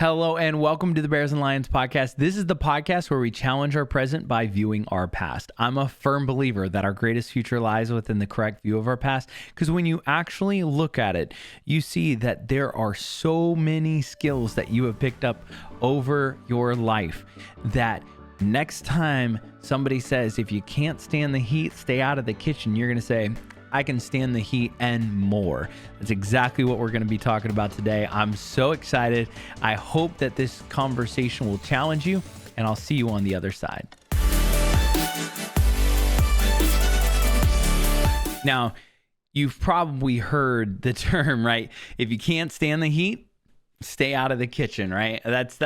Hello and welcome to the Bears and Lions podcast. This is the podcast where we challenge our present by viewing our past. I'm a firm believer that our greatest future lies within the correct view of our past, because when you actually look at it, you see that there are so many skills that you have picked up over your life that next time somebody says, if you can't stand the heat, stay out of the kitchen, you're going to say, I can stand the heat and more. That's exactly what we're going to be talking about today. I'm so excited. I hope that this conversation will challenge you, and I'll see you on the other side. Now, you've probably heard the term, right? If you can't stand the heat, stay out of the kitchen, right? That's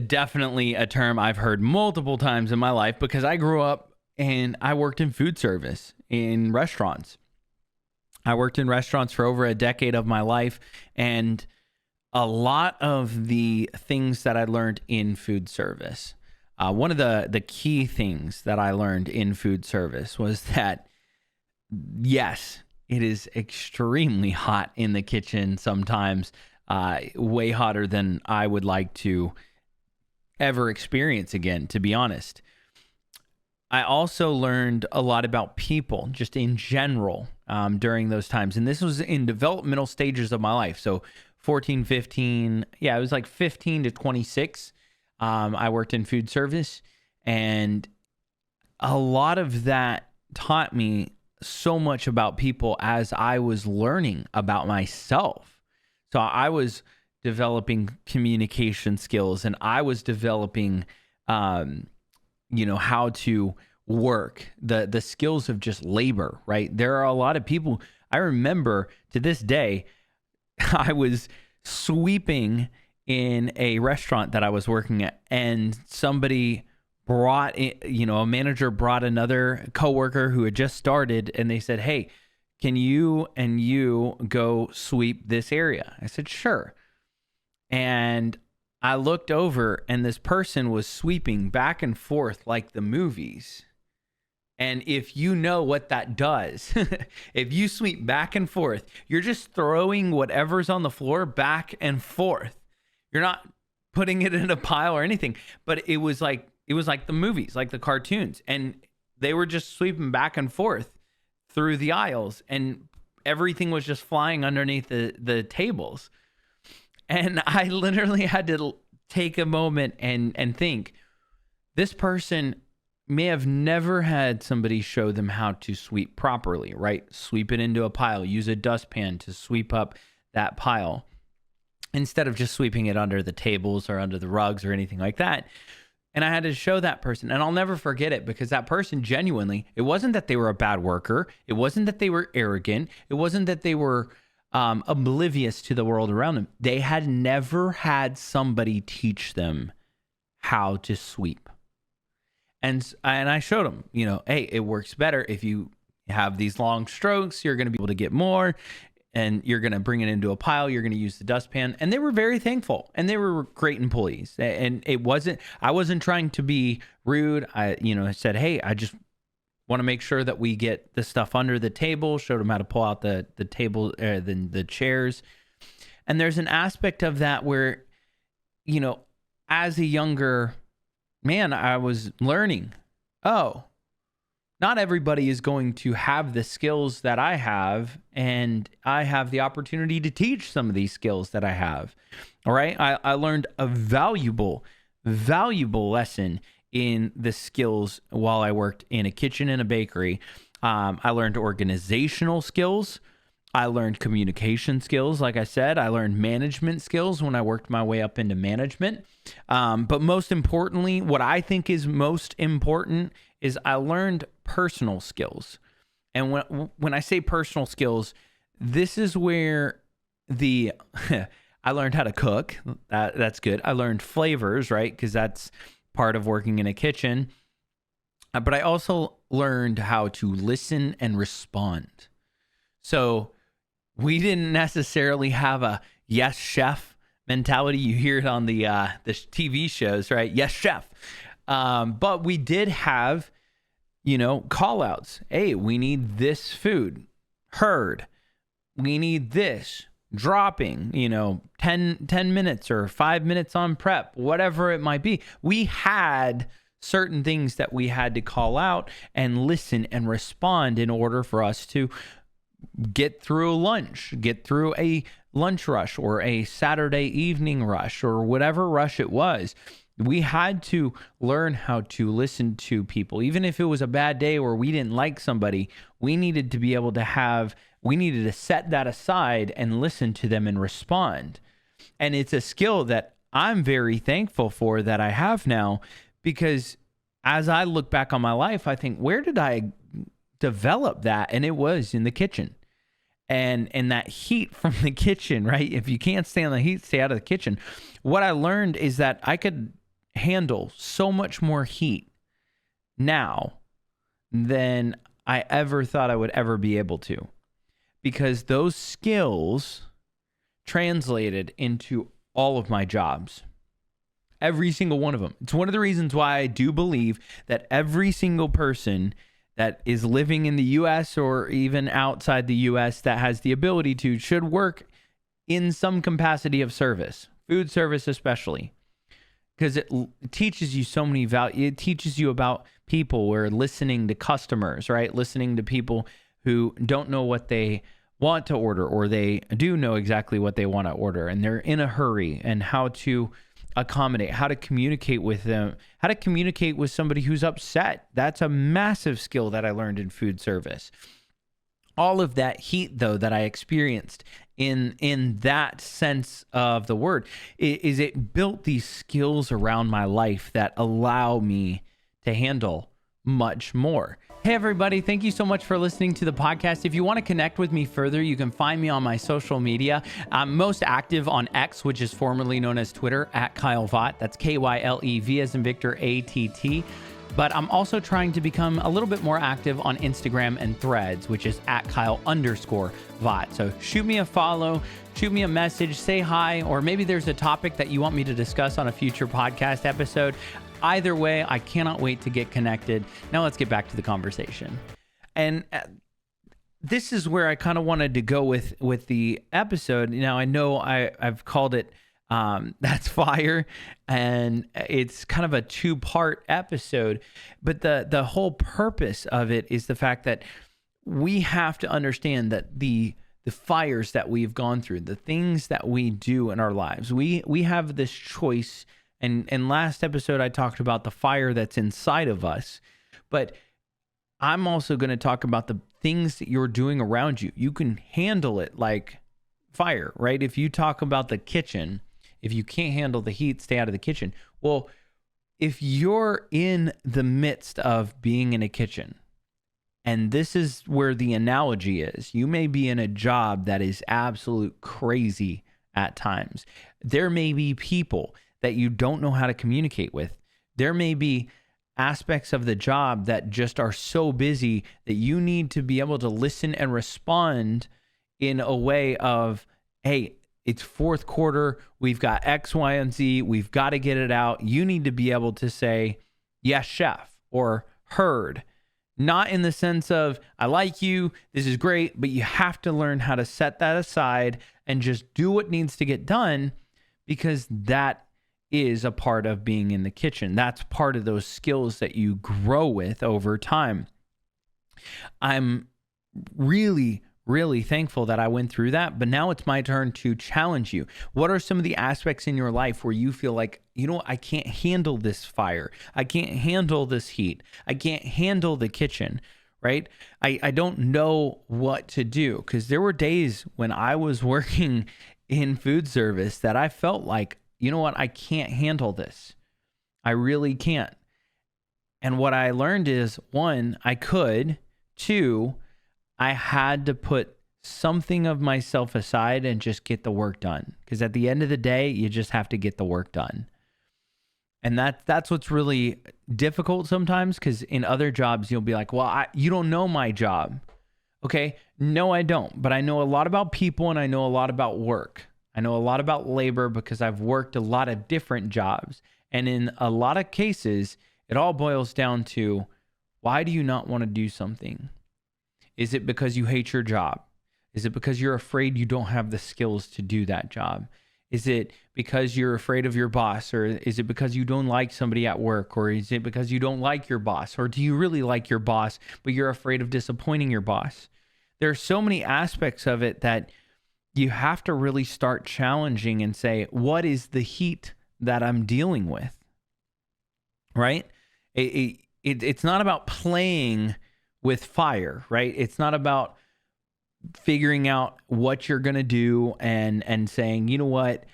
definitely a term I've heard multiple times in my life, because I grew up and I worked in food service in restaurants. I worked in restaurants for over a decade of my life, and a lot of the things that I learned in food service, one of the key things that I learned in food service was that, yes, it is extremely hot in the kitchen sometimes, way hotter than I would like to ever experience again, to be honest. I also learned a lot about people just in general during those times. And this was in developmental stages of my life. So 14, 15, it was like 15 to 26. I worked in food service, and a lot of that taught me so much about people as I was learning about myself. So I was developing communication skills, and I was developing how to work, the skills of just labor, right? There are a lot of people. I remember to this day, I was sweeping in a restaurant that I was working at, and somebody brought in, a manager brought another coworker who had just started, and they said, hey, can you and you go sweep this area? I said, sure. And I looked over, and this person was sweeping back and forth like the movies. And if you know what that does, if you sweep back and forth, you're just throwing whatever's on the floor back and forth. You're not putting it in a pile or anything, but it was like the movies, like the cartoons. And they were just sweeping back and forth through the aisles, and everything was just flying underneath the tables. And I literally had to take a moment and think, this person may have never had somebody show them how to sweep properly, right? Sweep it into a pile, use a dustpan to sweep up that pile, instead of just sweeping it under the tables or under the rugs or anything like that. And I had to show that person, and I'll never forget it, because that person genuinely, it wasn't that they were a bad worker. It wasn't that they were arrogant. It wasn't that they were oblivious to the world around them. They had never had somebody teach them how to sweep. And I showed them, hey, it works better if you have these long strokes. You're going to be able to get more, and you're going to bring it into a pile. You're going to use the dustpan. And they were very thankful, and they were great employees. And I wasn't trying to be rude. I said, hey, I just want to make sure that we get the stuff under the table, showed them how to pull out the table, the chairs. And there's an aspect of that where, as a younger man, I was learning, not everybody is going to have the skills that I have, and I have the opportunity to teach some of these skills that I have. All right. I learned a valuable lesson in the skills while I worked in a kitchen and a bakery. I learned organizational skills. I learned communication skills. Like I said, I learned management skills when I worked my way up into management. But most importantly, what I think is most important is I learned personal skills. And when I say personal skills, this is where I learned how to cook. That's good. I learned flavors, right? Because that's part of working in a kitchen. But I also learned how to listen and respond. So we didn't necessarily have a yes chef mentality. You hear it on the TV shows, right? Yes chef. But we did have, call outs. Hey, we need this food. Heard. We need this. dropping, 10 minutes or 5 minutes on prep, whatever it might be. We had certain things that we had to call out and listen and respond in order for us to get through lunch, get through a lunch rush or a Saturday evening rush or whatever rush it was. We had to learn how to listen to people. Even if it was a bad day or we didn't like somebody, we needed to set that aside and listen to them and respond. And it's a skill that I'm very thankful for that I have now, because as I look back on my life, I think, where did I develop that? And it was in the kitchen. And that heat from the kitchen, right? If you can't stand the heat, stay out of the kitchen. What I learned is that I could handle so much more heat now than I ever thought I would ever be able to, because those skills translated into all of my jobs. Every single one of them. It's one of the reasons why I do believe that every single person that is living in the U.S. or even outside the U.S. that has the ability to should work in some capacity of service, food service especially, because it teaches you so many value. It teaches you about people. We're listening to customers, right? Listening to people who don't know what they want to order, or they do know exactly what they want to order and they're in a hurry, and how to accommodate, how to communicate with them, how to communicate with somebody who's upset. That's a massive skill that I learned in food service. All of that heat, though, that I experienced in that sense of the word, is it built these skills around my life that allow me to handle much more. Hey, everybody. Thank you so much for listening to the podcast. If you want to connect with me further, you can find me on my social media. I'm most active on X, which is formerly known as Twitter, at Kyle Vaught. That's KYLEV as in Victor, ATT. But I'm also trying to become a little bit more active on Instagram and Threads, which is at Kyle_Vaught. So shoot me a follow, shoot me a message, say hi, or maybe there's a topic that you want me to discuss on a future podcast episode. Either way, I cannot wait to get connected. Now let's get back to the conversation. And this is where I kind of wanted to go with the episode. Now, I know I've called it That's Fire, and it's kind of a 2-part episode, but the whole purpose of it is the fact that we have to understand that the fires that we've gone through, the things that we do in our lives, we have this choice. And last episode, I talked about the fire that's inside of us, but I'm also going to talk about the things that you're doing around you. You can handle it like fire, right? If you talk about the kitchen, if you can't handle the heat, stay out of the kitchen. Well, if you're in the midst of being in a kitchen, and this is where the analogy is, you may be in a job that is absolute crazy at times. There may be people that you don't know how to communicate with. There may be aspects of the job that just are so busy that you need to be able to listen and respond in a way of, hey, it's fourth quarter, we've got X, Y, and Z, we've got to get it out. You need to be able to say, yes, chef, or heard. Not in the sense of, I like you, this is great, but you have to learn how to set that aside and just do what needs to get done, because that is a part of being in the kitchen. That's part of those skills that you grow with over time. I'm really, really thankful that I went through that, but now it's my turn to challenge you. What are some of the aspects in your life where you feel like, I can't handle this fire. I can't handle this heat. I can't handle the kitchen, right? I don't know what to do, because there were days when I was working in food service that I felt like, I can't handle this. I really can't. And what I learned is, 1, I could. 2, I had to put something of myself aside and just get the work done. Because at the end of the day, you just have to get the work done. And that's what's really difficult sometimes, because in other jobs, you'll be like, well, you don't know my job. Okay, no, I don't. But I know a lot about people, and I know a lot about work. I know a lot about labor because I've worked a lot of different jobs. And in a lot of cases, it all boils down to, why do you not want to do something? Is it because you hate your job? Is it because you're afraid you don't have the skills to do that job? Is it because you're afraid of your boss? Or is it because you don't like somebody at work? Or is it because you don't like your boss? Or do you really like your boss, but you're afraid of disappointing your boss? There are so many aspects of it that you have to really start challenging and say, what is the heat that I'm dealing with? Right? It's not about playing with fire, right? It's not about figuring out what you're going to do and saying, you know what,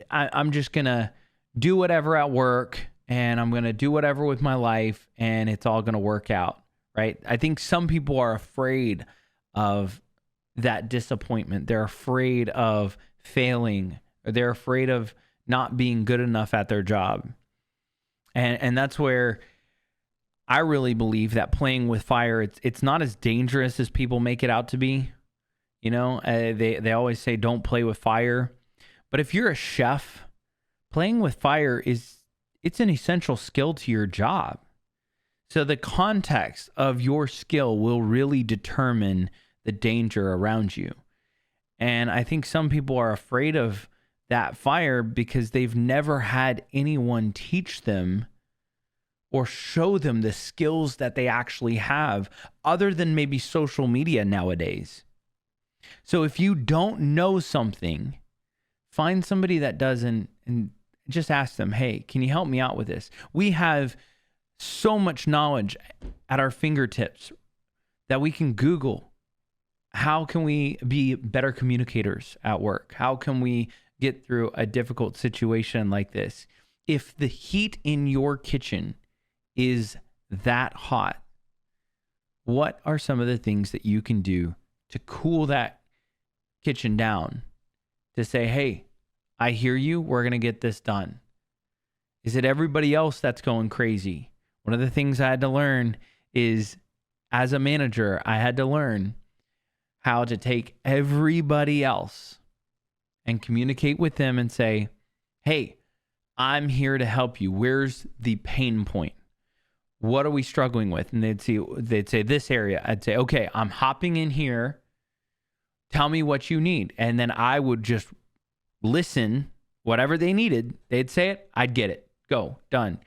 I'm just going to do whatever at work and I'm going to do whatever with my life and it's all going to work out, right? I think some people are afraid of that disappointment. They're afraid of failing, or they're afraid of not being good enough at their job. And that's where I really believe that playing with fire, it's not as dangerous as people make it out to be. You know, they always say don't play with fire. But if you're a chef, playing with fire it's an essential skill to your job. So the context of your skill will really determine the danger around you. And I think some people are afraid of that fire because they've never had anyone teach them or show them the skills that they actually have, other than maybe social media nowadays. So if you don't know something, find somebody that does and just ask them, hey, can you help me out with this? We have so much knowledge at our fingertips that we can Google. How can we be better communicators at work? How can we get through a difficult situation like this? If the heat in your kitchen is that hot, what are some of the things that you can do to cool that kitchen down, to say, hey, I hear you, we're going to get this done? Is it everybody else that's going crazy? One of the things I had to learn is, as a manager, I had to learn how to take everybody else and communicate with them and say, hey, I'm here to help you. Where's the pain point? What are we struggling with? And they'd say this area. I'd say, okay, I'm hopping in here. Tell me what you need. And then I would just listen, whatever they needed. They'd say it. I'd get it. Go, done.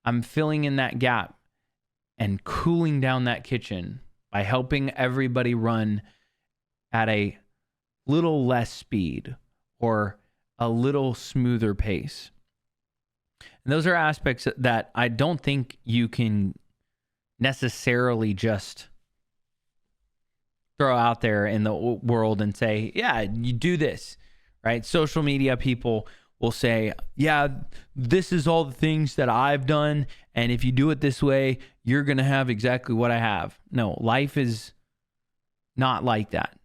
I'm filling in that gap and cooling down that kitchen by helping everybody run at a little less speed or a little smoother pace. And those are aspects that I don't think you can necessarily just throw out there in the world and say, yeah, you do this, right? Social media people will say, yeah, this is all the things that I've done, and if you do it this way, you're going to have exactly what I have. No, life is not like that.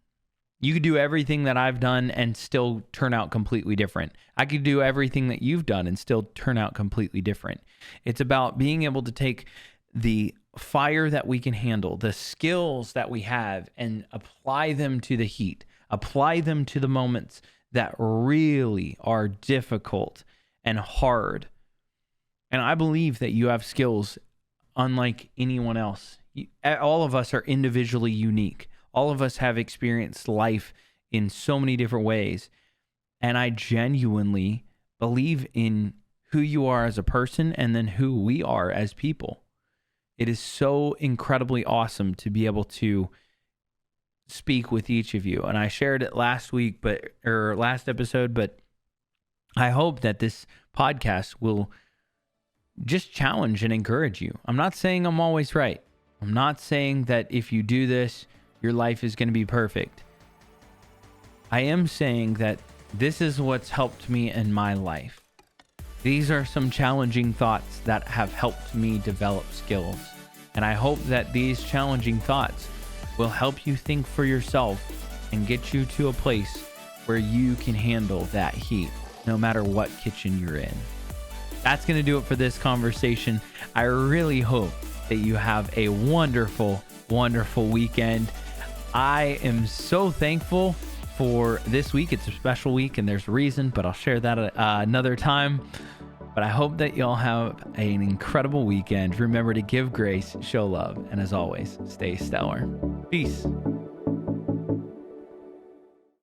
You could do everything that I've done and still turn out completely different. I could do everything that you've done and still turn out completely different. It's about being able to take the fire that we can handle, the skills that we have, and apply them to the heat, apply them to the moments that really are difficult and hard. And I believe that you have skills unlike anyone else. All of us are individually unique. All of us have experienced life in so many different ways. And I genuinely believe in who you are as a person and then who we are as people. It is so incredibly awesome to be able to speak with each of you. And I shared it last episode, but I hope that this podcast will just challenge and encourage you. I'm not saying I'm always right. I'm not saying that if you do this, your life is going to be perfect. I am saying that this is what's helped me in my life. These are some challenging thoughts that have helped me develop skills. And I hope that these challenging thoughts will help you think for yourself and get you to a place where you can handle that heat, no matter what kitchen you're in. That's going to do it for this conversation. I really hope that you have a wonderful, wonderful weekend. I am so thankful for this week. It's a special week and there's a reason, but I'll share that another time. But I hope that y'all have an incredible weekend. Remember to give grace, show love, and as always, stay stellar. Peace.